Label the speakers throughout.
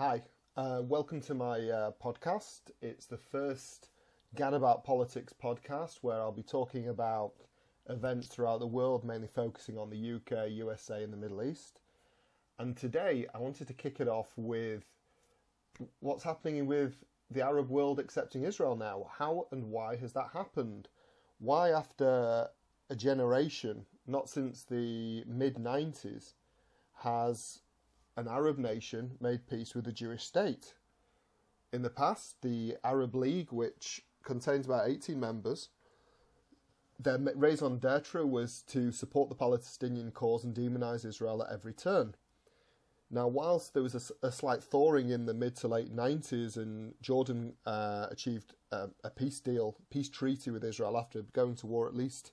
Speaker 1: Hi, welcome to my podcast. It's the first Gadabout Politics podcast where I'll be talking about events throughout the world, mainly focusing on the UK, USA and the Middle East. And today I wanted to kick it off with what's happening with the Arab world accepting Israel now. How and why has that happened? Why after a generation, not since the mid-90s, has an Arab nation made peace with a Jewish state? In the past, the Arab League, which contains about 18 members, their raison d'etre was to support the Palestinian cause and demonise Israel at every turn. Now, whilst there was a slight thawing in the mid to late 90s and Jordan achieved a peace treaty with Israel after going to war at least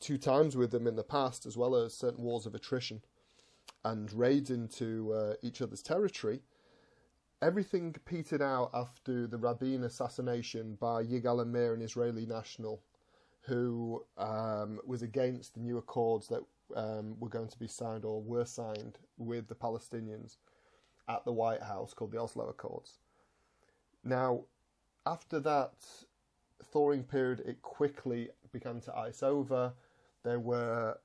Speaker 1: 2 times with them in the past, as well as certain wars of attrition and raids into each other's territory, everything petered out after the Rabin assassination by Yigal Amir, an Israeli national, who was against the new accords that were going to be signed or were signed with the Palestinians at the White House, called the Oslo Accords. Now, after that thawing period, it quickly began to ice over. There were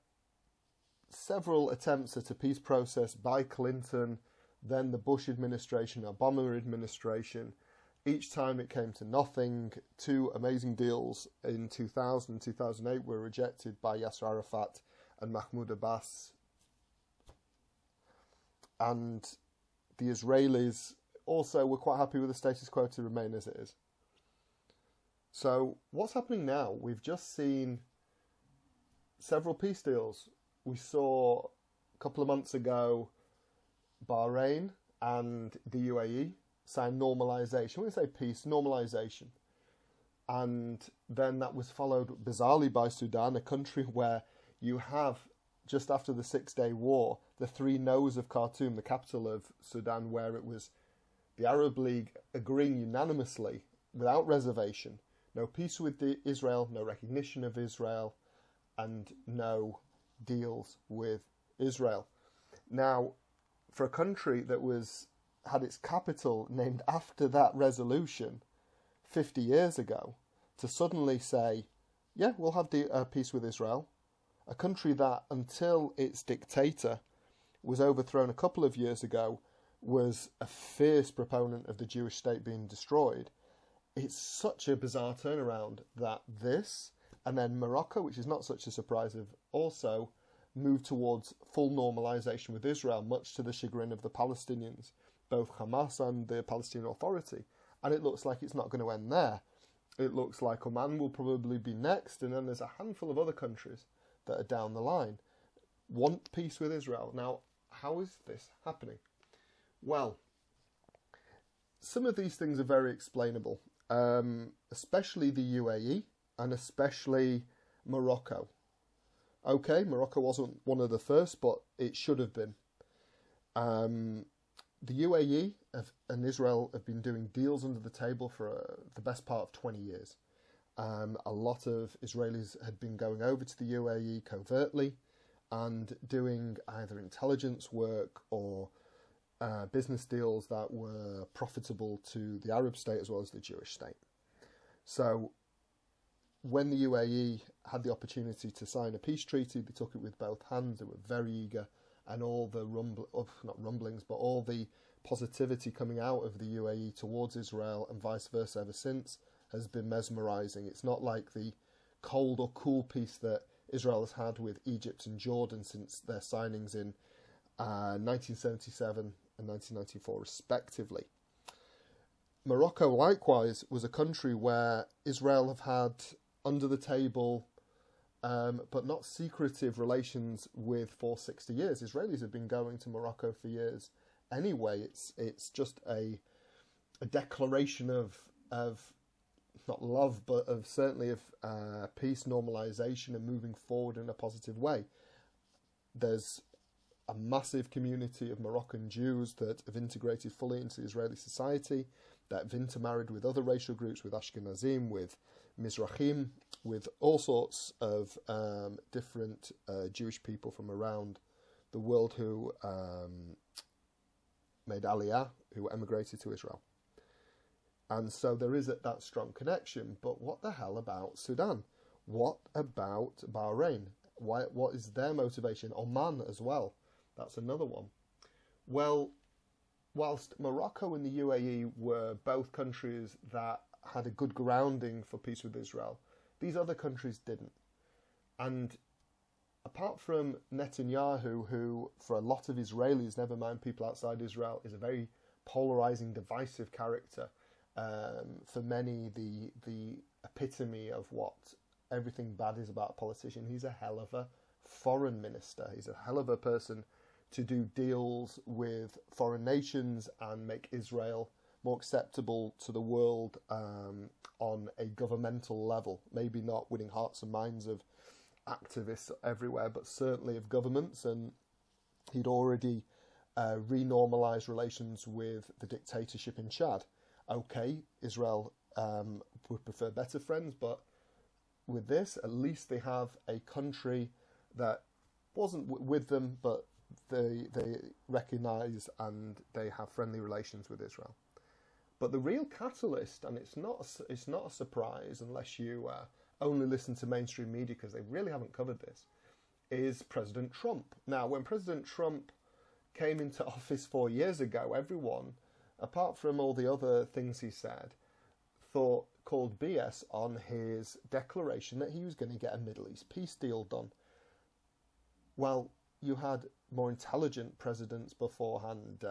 Speaker 1: several attempts at a peace process by Clinton, then the Bush administration, Obama administration. Each time it came to nothing. 2 amazing deals in 2000 and 2008 were rejected by Yasser Arafat and Mahmoud Abbas. And the Israelis also were quite happy with the status quo to remain as it is. So what's happening now? We've just seen several peace deals. We saw a couple of months ago Bahrain and the UAE sign normalisation. When we say peace, normalisation. And then that was followed bizarrely by Sudan, a country where you have, just after the 6-day war, the 3 no's of Khartoum, the capital of Sudan, where it was the Arab League agreeing unanimously, without reservation, no peace with Israel, no recognition of Israel, and no deals with Israel. Now, for a country that had its capital named after that resolution 50 years ago, to suddenly say, yeah, we'll have peace with Israel, a country that until its dictator was overthrown a couple of years ago was a fierce proponent of the Jewish state being destroyed, it's such a bizarre turnaround that this, and then Morocco, which is not such a surprise, have also moved towards full normalisation with Israel, much to the chagrin of the Palestinians, both Hamas and the Palestinian Authority. And it looks like it's not going to end there. It looks like Oman will probably be next, and then there's a handful of other countries that are down the line, want peace with Israel. Now, how is this happening? Well, some of these things are very explainable, especially the UAE and especially Morocco. Okay, Morocco wasn't one of the first, but it should have been. The UAE and Israel have been doing deals under the table for the best part of 20 years. A lot of Israelis had been going over to the UAE covertly and doing either intelligence work or business deals that were profitable to the Arab state as well as the Jewish state. So when the UAE had the opportunity to sign a peace treaty, they took it with both hands. They were very eager, and all the all the positivity coming out of the UAE towards Israel and vice versa ever since has been mesmerising. It's not like the cold or cool peace that Israel has had with Egypt and Jordan since their signings in 1977 and 1994 respectively. Morocco, likewise, was a country where Israel have had under the table, but not secretive relations with for 60 years. Israelis have been going to Morocco for years anyway. It's just a declaration of not love, but of certainly of peace, normalisation, and moving forward in a positive way. There's a massive community of Moroccan Jews that have integrated fully into Israeli society, that have intermarried with other racial groups, with Ashkenazim, with Mizrahim, with all sorts of different Jewish people from around the world who made Aliyah, who emigrated to Israel. And so there is that strong connection. But what the hell about Sudan? What about Bahrain? What is their motivation? Oman as well. That's another one. Well, whilst Morocco and the UAE were both countries that had a good grounding for peace with Israel, these other countries didn't. And apart from Netanyahu, who for a lot of Israelis, never mind people outside Israel, is a very polarizing, divisive character, for many the epitome of what everything bad is about a politician. He's a hell of a foreign minister. He's a hell of a person to do deals with foreign nations and make Israel more acceptable to the world on a governmental level. Maybe not winning hearts and minds of activists everywhere, but certainly of governments. And he'd already renormalised relations with the dictatorship in Chad. Okay, Israel would prefer better friends, but with this, at least they have a country that wasn't with them, but they recognise and they have friendly relations with Israel. But the real catalyst, and it's not a surprise unless you only listen to mainstream media because they really haven't covered this, is President Trump. Now, when President Trump came into office 4 years ago, everyone, apart from all the other things he said, called BS on his declaration that he was going to get a Middle East peace deal done. Well, you had more intelligent presidents beforehand,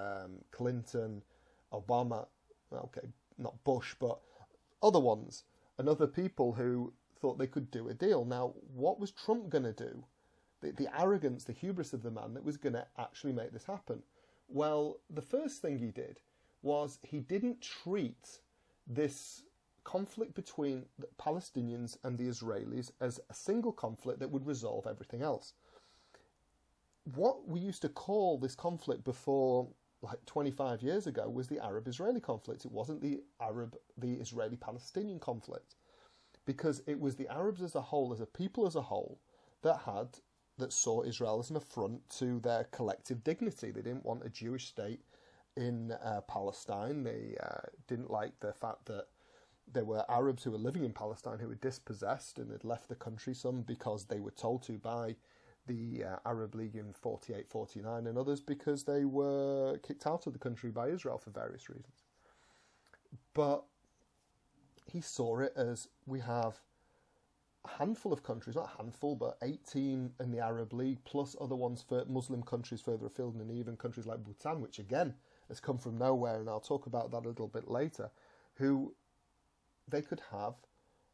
Speaker 1: Clinton, Obama, okay, not Bush, but other ones, and other people who thought they could do a deal. Now, what was Trump going to do? The arrogance, the hubris of the man that was going to actually make this happen. Well, the first thing he did was he didn't treat this conflict between the Palestinians and the Israelis as a single conflict that would resolve everything else. What we used to call this conflict before, like 25 years ago, was the Arab-Israeli conflict. It wasn't the Israeli-Palestinian conflict, because it was the Arabs as a whole, as a people as a whole, that saw Israel as an affront to their collective dignity. They didn't want a Jewish state in Palestine. They didn't like the fact that there were Arabs who were living in Palestine who were dispossessed and had left the country, some because they were told to by the Arab League in 48, 49, and others because they were kicked out of the country by Israel for various reasons. But he saw it as, we have a handful of countries, not a handful, but 18 in the Arab League, plus other ones for Muslim countries further afield, and even countries like Bhutan, which again has come from nowhere, and I'll talk about that a little bit later, who they could have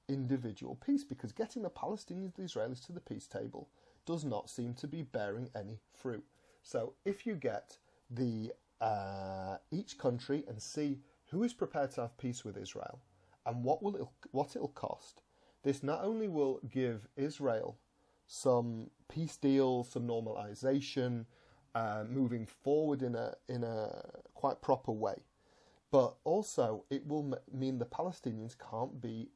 Speaker 1: individual peace, because getting the Palestinians and the Israelis to the peace table does not seem to be bearing any fruit. So if you get each country and see who is prepared to have peace with Israel and what it'll cost, this not only will give Israel some peace deals, some normalisation, moving forward in a quite proper way, but also it will mean the Palestinians can't be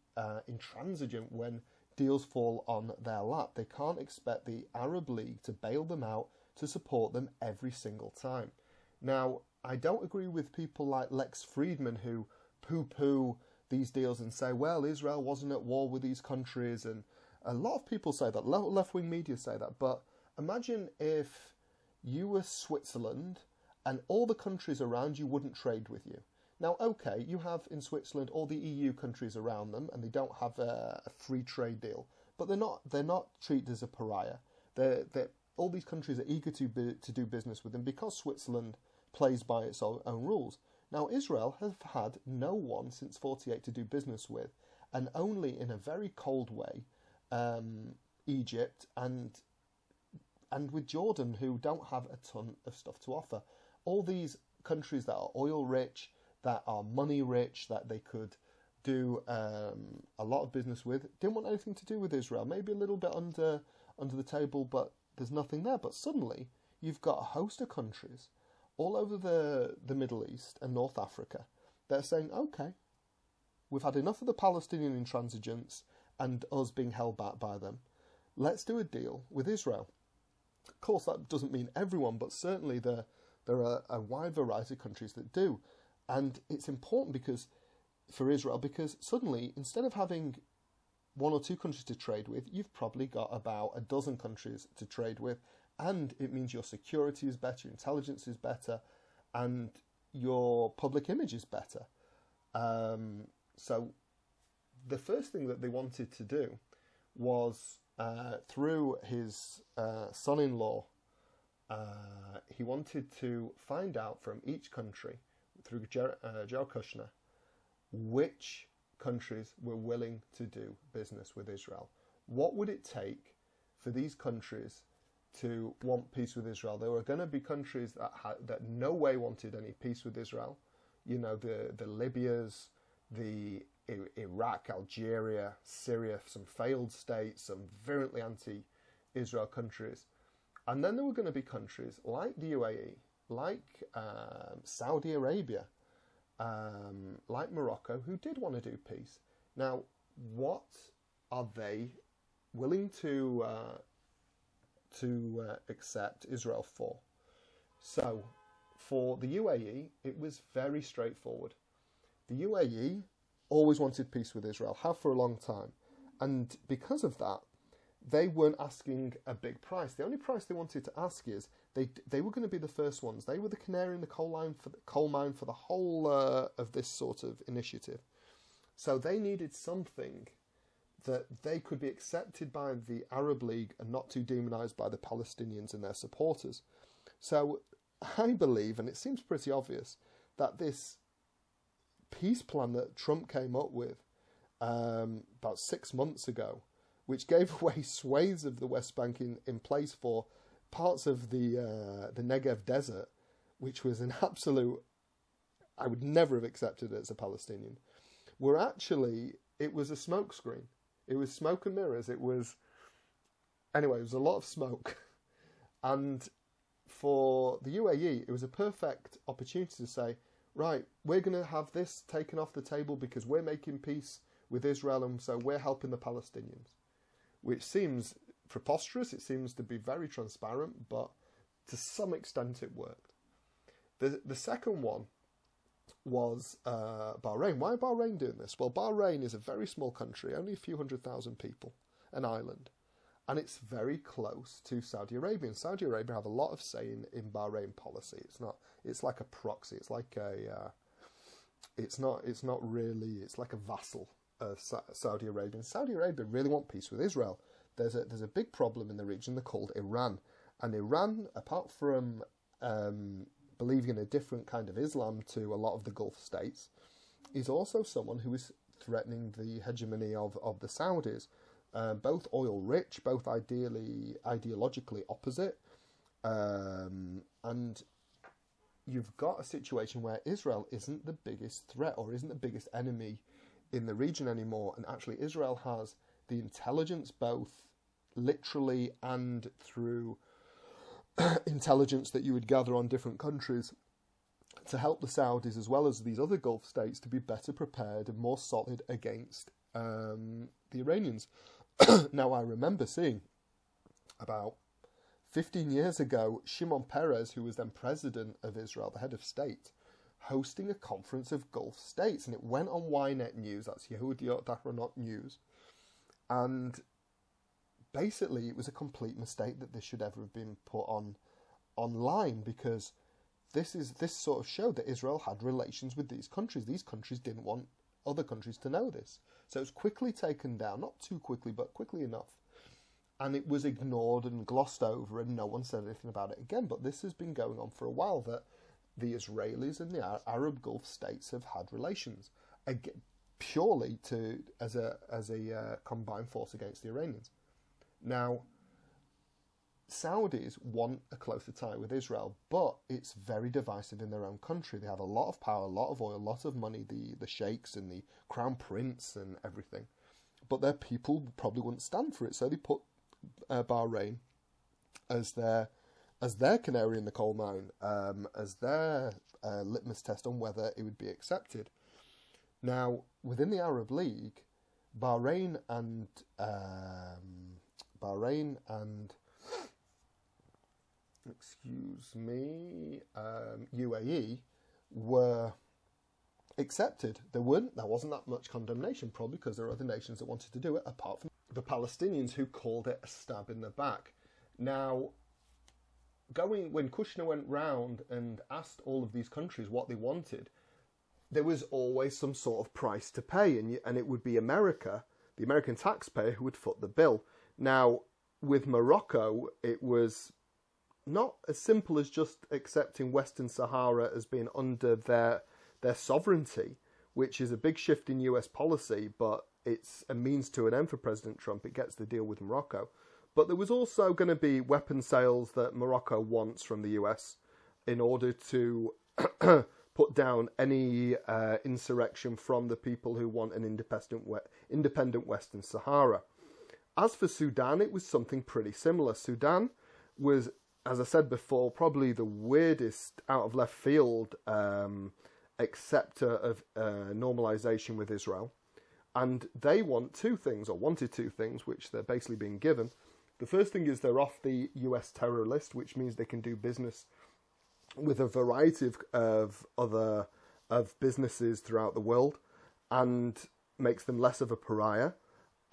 Speaker 1: intransigent when deals fall on their lap. They can't expect the Arab League to bail them out, to support them every single time. Now, I don't agree with people like Lex Friedman who poo-poo these deals and say, well, Israel wasn't at war with these countries, and a lot of people say that, left-wing media say that, but imagine if you were Switzerland and all the countries around you wouldn't trade with you. Now, okay, you have in Switzerland all the EU countries around them, and they don't have a free trade deal, but they're not treated as a pariah. All these countries are eager to do business with them because Switzerland plays by its own rules. Now, Israel has had no one since 48 to do business with, and only in a very cold way, Egypt and with Jordan, who don't have a ton of stuff to offer. All these countries that are oil rich, that are money rich, that they could do a lot of business with, didn't want anything to do with Israel. Maybe a little bit under the table, but there's nothing there. But suddenly, you've got a host of countries all over the Middle East and North Africa that are saying, okay, we've had enough of the Palestinian intransigence and us being held back by them. Let's do a deal with Israel. Of course, that doesn't mean everyone, but certainly the There are a wide variety of countries that do. And it's important for Israel, because suddenly, instead of having one or two countries to trade with, you've probably got about a dozen countries to trade with, and it means your security is better, your intelligence is better, and your public image is better. So the first thing that they wanted to do was, through his son-in-law, he wanted to find out from each country, through Jared Kushner, which countries were willing to do business with Israel. What would it take for these countries to want peace with Israel? There were going to be countries that no way wanted any peace with Israel. You know, the Libyas, the Iraq, Algeria, Syria, some failed states, some virulently anti-Israel countries. And then there were going to be countries like the UAE, like Saudi Arabia, like Morocco, who did want to do peace. Now, what are they willing to accept Israel for? So, for the UAE, it was very straightforward. The UAE always wanted peace with Israel, have for a long time, and because of that, they weren't asking a big price. The only price they wanted to ask is they were going to be the first ones. They were the canary in the coal mine for the whole of this sort of initiative. So they needed something that they could be accepted by the Arab League and not too demonised by the Palestinians and their supporters. So I believe, and it seems pretty obvious, that this peace plan that Trump came up with about 6 months ago, which gave away swathes of the West Bank in place for parts of the Negev desert, which was an absolute, I would never have accepted it as a Palestinian, it was a smokescreen. It was smoke and mirrors. It was a lot of smoke. And for the UAE, it was a perfect opportunity to say, right, we're going to have this taken off the table because we're making peace with Israel, and so we're helping the Palestinians. Which seems preposterous, it seems to be very transparent, but to some extent it worked. The second one was Bahrain. Why Bahrain doing this? Well, Bahrain is a very small country, only a few 100,000 people, an island, and it's very close to Saudi Arabia. And Saudi Arabia have a lot of say in Bahrain policy. It's like a proxy. It's like it's like a vassal of Saudi Arabia. And Saudi Arabia really want peace with Israel. There's a big problem in the region. They're called Iran, and Iran, apart from believing in a different kind of Islam to a lot of the Gulf states, is also someone who is threatening the hegemony of the Saudis. Both oil rich, both ideologically opposite, and you've got a situation where Israel isn't the biggest threat or isn't the biggest enemy in the region anymore, and actually Israel has the intelligence, both literally and through intelligence that you would gather on different countries, to help the Saudis as well as these other Gulf states to be better prepared and more solid against the Iranians. Now, I remember seeing about 15 years ago Shimon Peres, who was then president of Israel, the head of state, hosting a conference of Gulf states, and it went on Ynet News, that's Yehudiyot Ahronot News, and basically it was a complete mistake that this should ever have been put online, because this sort of showed that Israel had relations with these countries. These countries didn't want other countries to know this. So it was quickly taken down, not too quickly, but quickly enough. And it was ignored and glossed over, and no one said anything about it again. But this has been going on for a while, that the Israelis and the Arab Gulf states have had relations, purely as a combined force against the Iranians. Now, Saudis want a closer tie with Israel, but it's very divisive in their own country. They have a lot of power, a lot of oil, a lot of money, the sheikhs and the crown prince and everything. But their people probably wouldn't stand for it, so they put Bahrain as their canary in the coal mine, as their litmus test on whether it would be accepted. Now, within the Arab League, Bahrain and UAE were accepted. There wasn't that much condemnation, probably because there are other nations that wanted to do it, apart from the Palestinians, who called it a stab in the back. Now, when Kushner went round and asked all of these countries what they wanted, there was always some sort of price to pay, and it would be America, the American taxpayer, who would foot the bill. Now, with Morocco, it was not as simple as just accepting Western Sahara as being under their sovereignty, which is a big shift in US policy, but it's a means to an end for President Trump. It gets the deal with Morocco. But there was also going to be weapon sales that Morocco wants from the US in order to put down any insurrection from the people who want an independent Western Sahara. As for Sudan, it was something pretty similar. Sudan was, as I said before, probably the weirdest out of left field acceptor of normalisation with Israel. And they want two things, or wanted two things, which they're basically being given. The first thing is they're off the US terror list, which means they can do business with a variety of other businesses throughout the world, and makes them less of a pariah.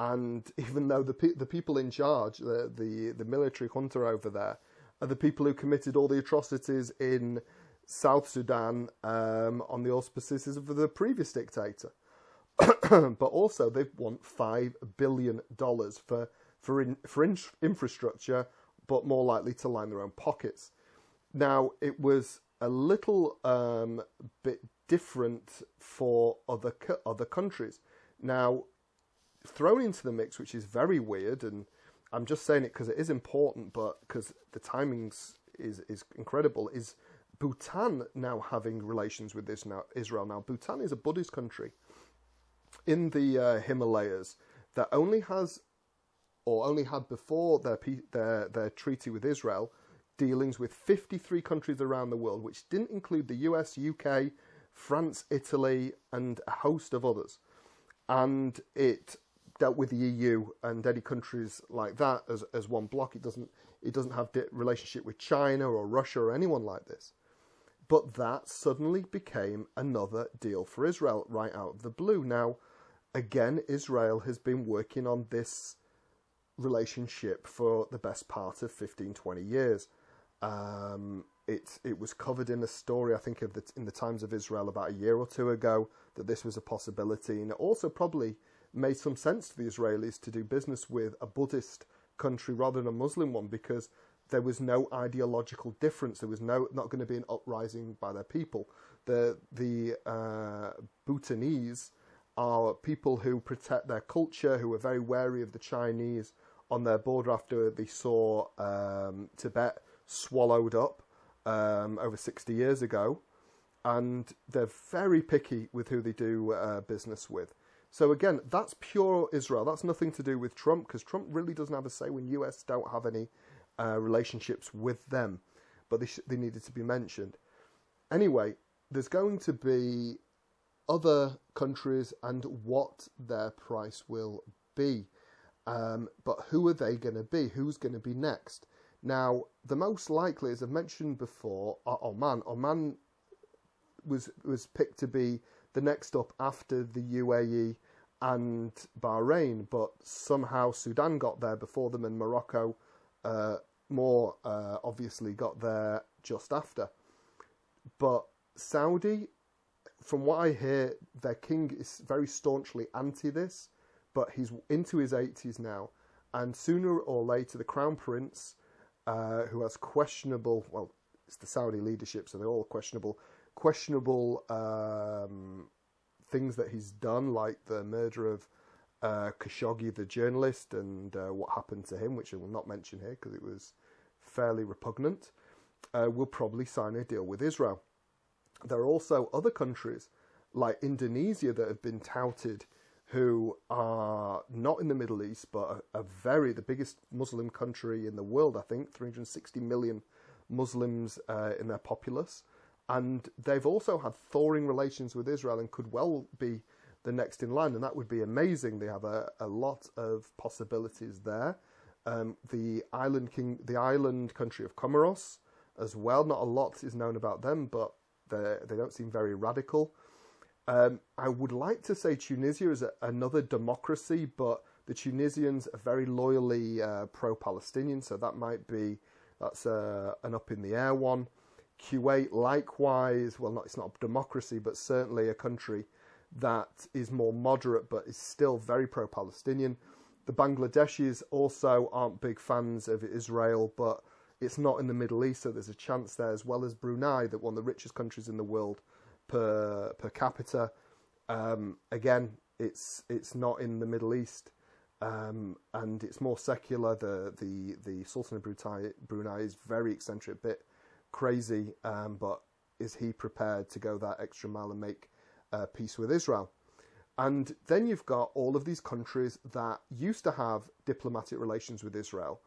Speaker 1: And even though the people in charge, the military junta over there, are the people who committed all the atrocities in South Sudan on the auspices of the previous dictator. But also they want $5 billion for infrastructure, but more likely to line their own pockets. Now, it was a little bit different for other countries. Now, thrown into the mix, which is very weird, and I'm just saying it because it is important, but because the timings is incredible, is Bhutan now having relations with Israel. Now, Bhutan is a Buddhist country in the Himalayas that only has, or only had before their treaty with Israel, dealings with 53 countries around the world, which didn't include the US, UK, France, Italy, and a host of others. And it dealt with the EU and any countries like that as one block. It doesn't have relationship with China or Russia or anyone like this. But that suddenly became another deal for Israel right out of the blue. Now, again, Israel has been working on this relationship for the best part of 15, 20 years. It was covered in a story, I think, in the Times of Israel about a year or two ago, that this was a possibility. And it also probably made some sense to the Israelis to do business with a Buddhist country rather than a Muslim one, because there was no ideological difference. There was not going to be an uprising by their people. The Bhutanese are people who protect their culture, who are very wary of the Chinese on their border after they saw Tibet swallowed up over 60 years ago. And they're very picky with who they do business with. So again, that's pure Israel. That's nothing to do with Trump, because Trump really doesn't have a say when US don't have any relationships with them. But they needed to be mentioned. Anyway, there's going to be other countries and what their price will be. But who are they going to be? Who's going to be next? Now, the most likely, as I've mentioned before, are Oman. Oman was picked to be the next up after the UAE and Bahrain, but somehow Sudan got there before them, and Morocco obviously got there just after. But Saudi, from what I hear, their king is very staunchly anti this, but he's into his 80s now, and sooner or later the Crown Prince, who has questionable, well, it's the Saudi leadership, so they're all questionable things that he's done, like the murder of Khashoggi, the journalist, and what happened to him, which I will not mention here because it was fairly repugnant, will probably sign a deal with Israel. There are also other countries like Indonesia that have been touted, who are not in the Middle East, but the biggest Muslim country in the world, I think, 360 million Muslims in their populace. And they've also had thawing relations with Israel and could well be the next in line, and that would be amazing. They have a lot of possibilities there. the island country of Comoros as well. Not a lot is known about them, but they don't seem very radical. I would like to say Tunisia is another democracy, but the Tunisians are very loyally pro-Palestinian, so that's an up in the air one. Kuwait, likewise, well, it's not a democracy, but certainly a country that is more moderate, but is still very pro-Palestinian. The Bangladeshis also aren't big fans of Israel, but it's not in the Middle East, so there's a chance there, as well as Brunei, that one of the richest countries in the world per capita. Again, it's not in the Middle East, and it's more secular. The Sultan of Brunei is very eccentric, bit crazy, but is he prepared to go that extra mile and make peace with Israel? And then you've got all of these countries that used to have diplomatic relations with Israel,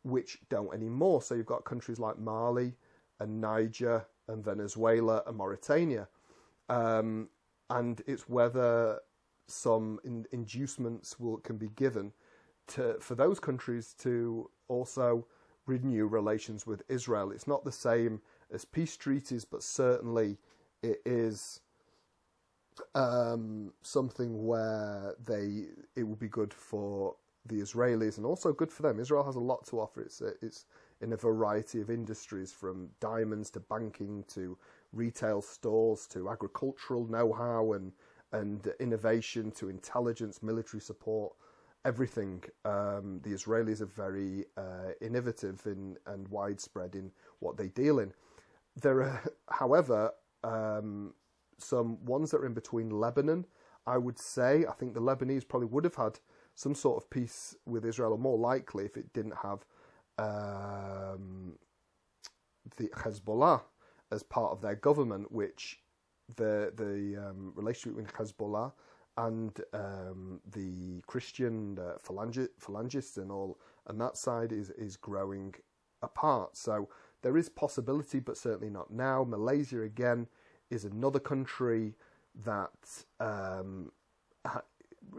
Speaker 1: which don't anymore. So you've got countries like Mali and Niger and Venezuela and Mauritania. And it's whether some inducements can be given for those countries to also renew relations with Israel. It's not the same as peace treaties, but certainly it is something where it will be good for the Israelis and also good for them. Israel has a lot to offer. It's in a variety of industries, from diamonds to banking to retail stores to agricultural know-how and innovation to intelligence, military support, everything. The Israelis are very innovative and widespread in what they deal in. There are, however, some ones that are in between Lebanon. I would say, I think the Lebanese probably would have had some sort of peace with Israel, or more likely if it didn't have the Hezbollah as part of their government, which the relationship between Hezbollah and the Christian phalangists and that side is growing apart. So there is possibility, but certainly not now. Malaysia, again, is another country that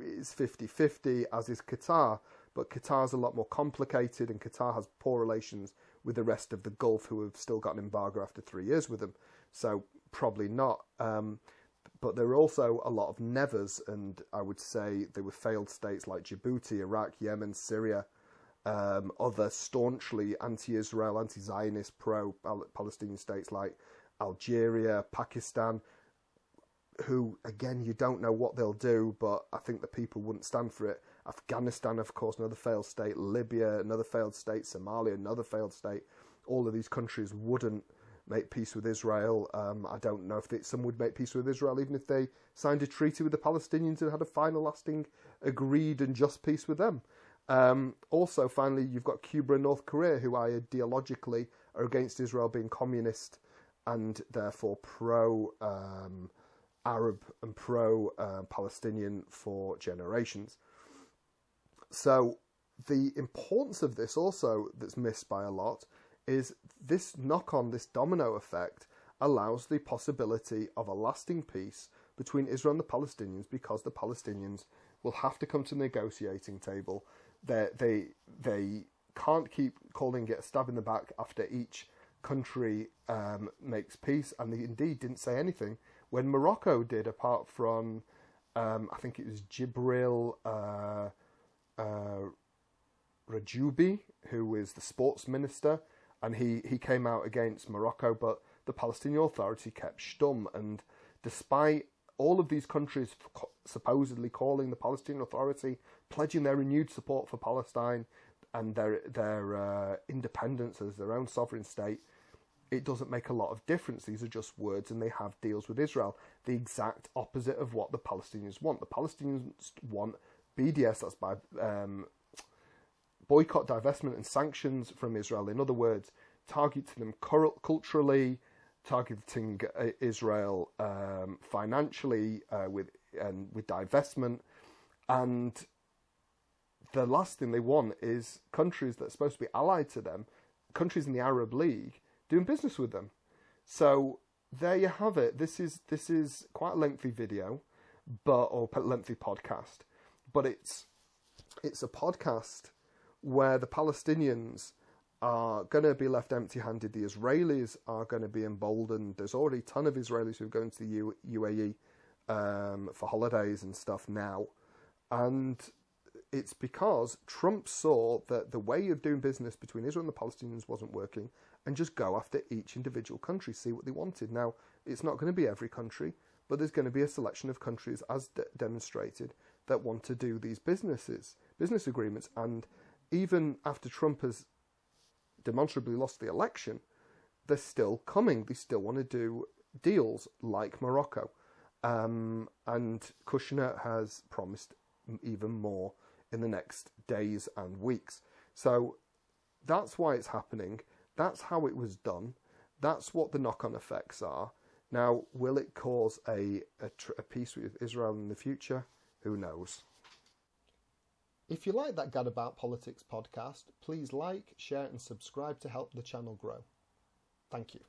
Speaker 1: is 50-50, as is Qatar. But Qatar's a lot more complicated, and Qatar has poor relations with the rest of the Gulf, who have still got an embargo after 3 years with them. So probably not. But there are also a lot of nevers, and I would say there were failed states like Djibouti, Iraq, Yemen, Syria, other staunchly anti-Israel, anti-Zionist, pro-Palestinian states like Algeria, Pakistan, who, again, you don't know what they'll do, but I think the people wouldn't stand for it. Afghanistan, of course, another failed state. Libya, another failed state. Somalia, another failed state. All of these countries wouldn't make peace with Israel. I don't know if some would make peace with Israel even if they signed a treaty with the Palestinians and had a final, lasting, agreed and just peace with them. Also, finally, you've got Cuba and North Korea, who ideologically are against Israel being communist and therefore pro-Arab and pro-Palestinian for generations. So the importance of this also that's missed by a lot is this knock-on, this domino effect allows the possibility of a lasting peace between Israel and the Palestinians, because the Palestinians will have to come to the negotiating table. They can't keep calling it a stab in the back after each country makes peace, and they indeed didn't say anything when Morocco did, apart from I think it was Jibril Rajoubi, who is the sports minister, and he came out against Morocco, but the Palestinian Authority kept stum. And despite all of these countries supposedly calling the Palestinian Authority, pledging their renewed support for Palestine and their independence as their own sovereign state, it doesn't make a lot of difference. These are just words, and they have deals with Israel. The exact opposite of what the Palestinians want. The Palestinians want BDS, that's by boycott, divestment and sanctions from Israel. In other words, targeting them culturally, targeting Israel financially with divestment. And the last thing they want is countries that are supposed to be allied to them, countries in the Arab League, doing business with them. So there you have it. This is quite a lengthy video, or lengthy podcast, but it's a podcast where the Palestinians are going to be left empty-handed. The Israelis are going to be emboldened. There's already a ton of Israelis who are going to the UAE for holidays and stuff now. And it's because Trump saw that the way of doing business between Israel and the Palestinians wasn't working, and just go after each individual country, see what they wanted. Now, it's not going to be every country, but there's going to be a selection of countries, as demonstrated, that want to do these business agreements. And even after Trump has demonstrably lost the election, they're still coming. They still want to do deals like Morocco. And Kushner has promised even more in the next days and weeks. So that's why it's happening. That's how it was done. That's what the knock-on effects are. Now, will it cause a peace with Israel in the future? Who knows? If you like that Gadabout Politics podcast, please like, share and subscribe to help the channel grow. Thank you.